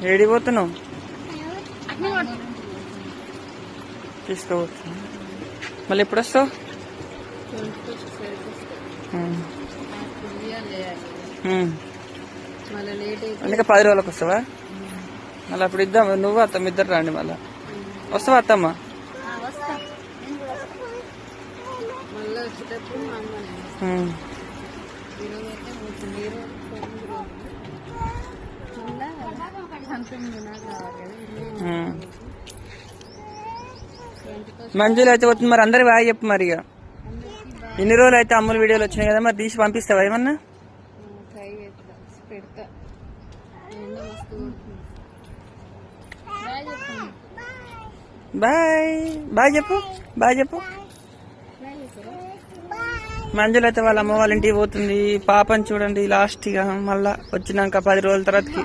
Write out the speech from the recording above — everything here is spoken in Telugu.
ఏడిపోతున్నావు? తీసుకోవచ్చు. మళ్ళీ ఎప్పుడు వస్తావు? అందుకే 10 రోజులకు వస్తావా? మళ్ళీ అప్పుడు ఇద్దాం. నువ్వు అత్తమ్మ ఇద్దరు రండి. మళ్ళీ వస్తావా అత్తమ్మ? మంజులు అయితే వస్తుంది. మరి అందరికి బాగా చెప్పు. మరి ఇక ఇన్ని రోజులు అయితే అమ్ముల వీడియోలు వచ్చినాయి కదా, మరి తీసి పంపిస్తావా ఏమన్నా? బాయ్ బాయ్ చెప్పు. బాయ్ చెప్పు. మంజులు అయితే వాళ్ళ అమ్మ వాళ్ళ ఇంటికి పోతుంది. పాపని చూడండి లాస్ట్ గా మళ్ళా వచ్చినాక 10 రోజుల తర్వాతకి.